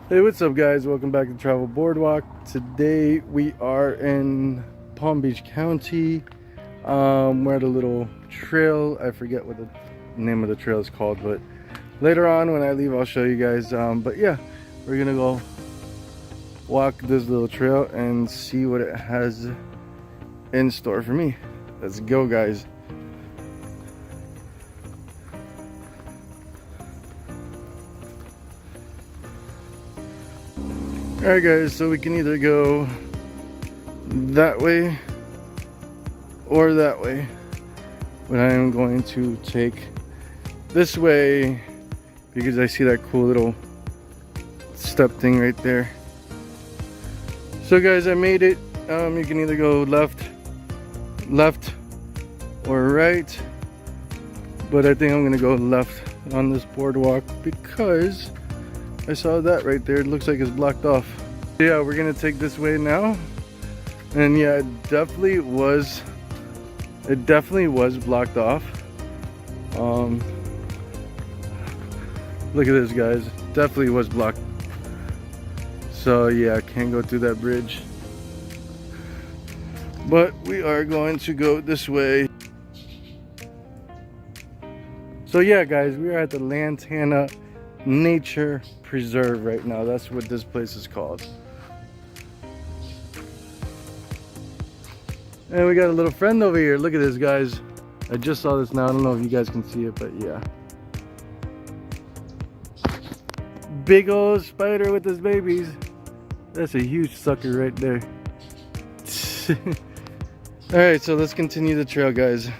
Hey, what's up guys? Welcome back to Travel Boardwalk. Today we are in Palm Beach County. We're at a little trail. I forget what the name of the trail is called, but later on when I leave I'll show you guys. But yeah, we're gonna go walk this little trail and see what it has in store for me. Let's go guys. Alright guys, so we can either go that way or that way, but I am going to take this way because I see that cool little step thing right there. So guys, I made it. You can either go left or right, but I think I'm gonna go left on this boardwalk because I saw that right there. It looks like it's blocked off. Yeah, we're gonna take this way now. And yeah, it definitely was blocked off. Look at this guys, definitely was blocked. So yeah, I can't go through that bridge. But we are going to go this way. So yeah guys, we are at the Lantana Nature Preserve right now. That's what this place is called. And we got a little friend over here. Look at this guys. I just saw this now. I don't know if you guys can see it, but yeah. Big old spider with his babies. That's a huge sucker right there. Alright, so let's continue the trail guys.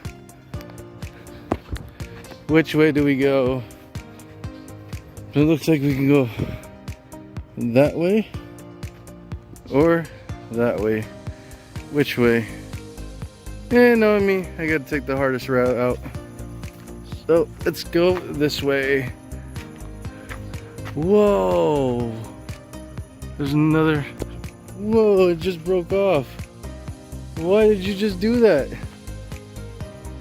Which way do we go? It looks like we can go that way or that way. Which way? Yeah, knowing me, I gotta take the hardest route out. So let's go this way. Whoa! There's another. Whoa! It just broke off. Why did you just do that?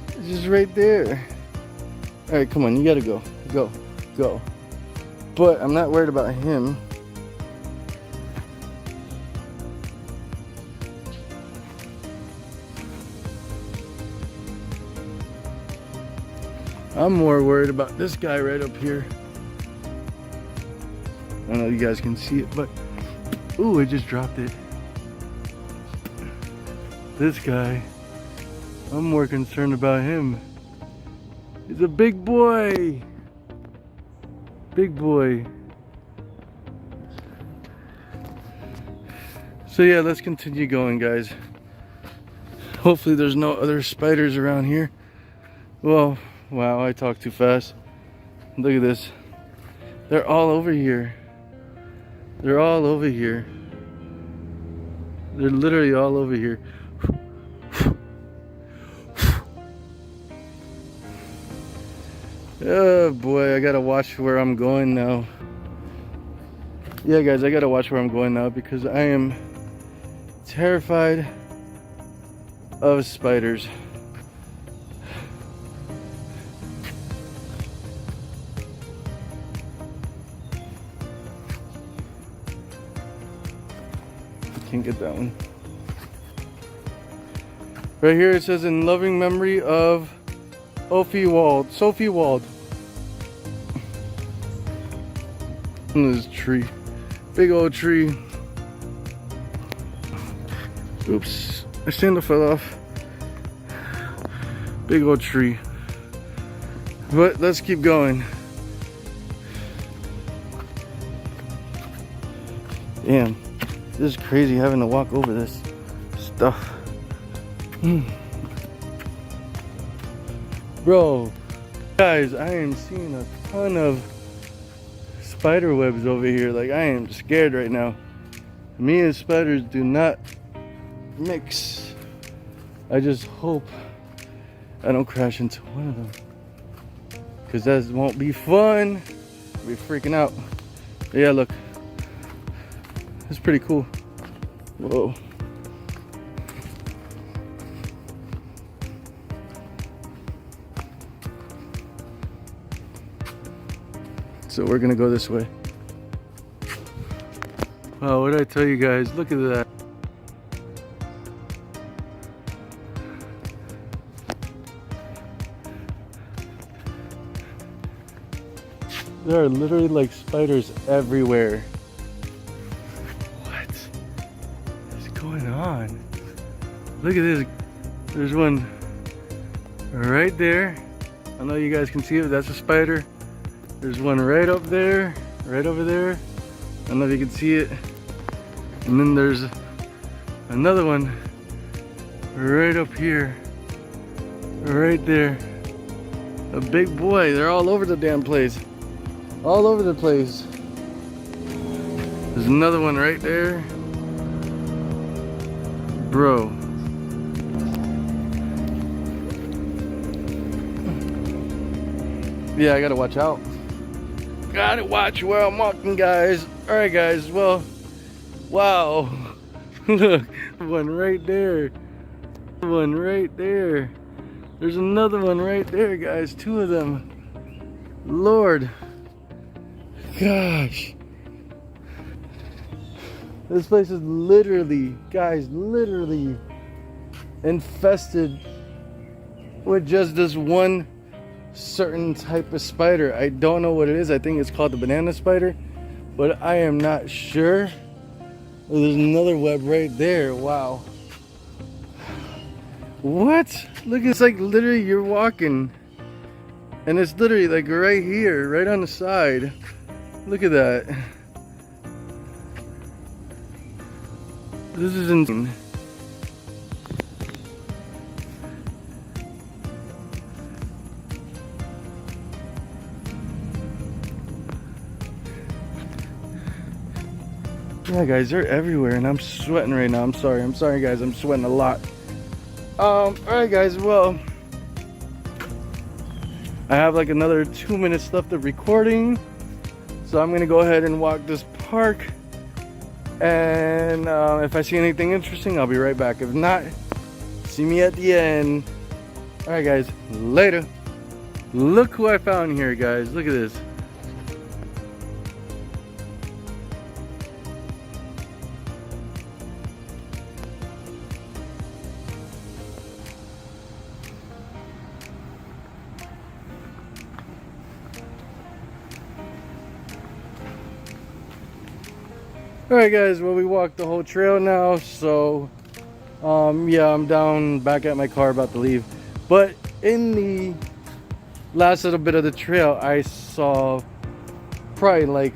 It's just right there. All right, come on, you gotta go, go. But I'm not worried about him. I'm more worried about this guy right up here. I don't know if you guys can see it, but ooh, it just dropped it. This guy, I'm more concerned about him. He's a big boy. Big boy. So yeah, let's continue going guys. Hopefully there's no other spiders around here. Well, wow, I talked too fast. Look at this. They're all over here. They're all over here. They're literally all over here. Oh boy, I gotta watch where I'm going now. Yeah guys, I gotta watch where I'm going now because I am terrified of spiders. Can't get that one. Right here it says in loving memory of Sophie Wald. This tree, big old tree. Oops, my sandal fell off. Big old tree. But let's keep going. Damn, this is crazy having to walk over this stuff. Bro, guys, I am seeing a ton of spider webs over here. Like, I am scared right now. Me and spiders do not mix. I just hope I don't crash into one of them, because that won't be fun. I'll be freaking out. But yeah, look, it's pretty cool. Whoa. So we're gonna go this way. Wow, what did I tell you guys? Look at that. There are literally like spiders everywhere. What is going on? Look at this. There's one right there. I know you guys can see it. That's a spider. There's one right up there, right over there. I don't know if you can see it. And then there's another one right up here, right there. A big boy. They're all over the damn place. All over the place. There's another one right there. Bro. Yeah, I gotta watch out. Gotta watch where I'm walking, guys. Alright, guys. Well, wow. Look, one right there. One right there. There's another one right there, guys. Two of them. Lord. Gosh. This place is literally, guys, literally infested with just this one certain type of spider. I don't know what it is. I think it's called the banana spider, but I am not sure. Oh, there's another web right there. Wow. What? Look, it's like literally you're walking and it's literally like right here, right on the side. Look at that. This is insane. Yeah, guys, they're everywhere and I'm sweating right now. I'm sorry guys, I'm sweating a lot. Alright guys, well, I have like another 2 minutes left of recording. So I'm gonna go ahead and walk this park, and if I see anything interesting, I'll be right back. If not, see me at the end. Alright guys, later. Look who I found here, guys. Look at this. Alright guys, well, we walked the whole trail now, so yeah, I'm down back at my car about to leave. But in the last little bit of the trail, I saw probably like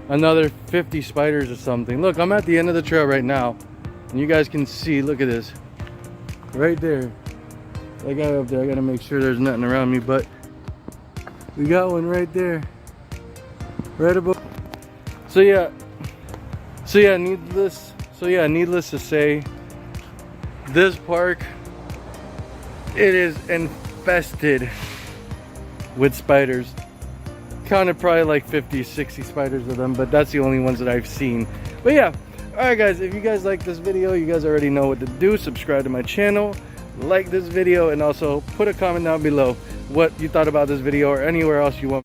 another 50 spiders or something. Look, I'm at the end of the trail right now, and you guys can see, look at this right there. That guy up there, I gotta make sure there's nothing around me, but we got one right there, right above. So yeah, needless to say, this park, it is infested with spiders. Counted probably like 50, 60 spiders of them, but that's the only ones that I've seen. But yeah, alright guys, if you guys like this video, you guys already know what to do. Subscribe to my channel, like this video, and also put a comment down below what you thought about this video or anywhere else you want.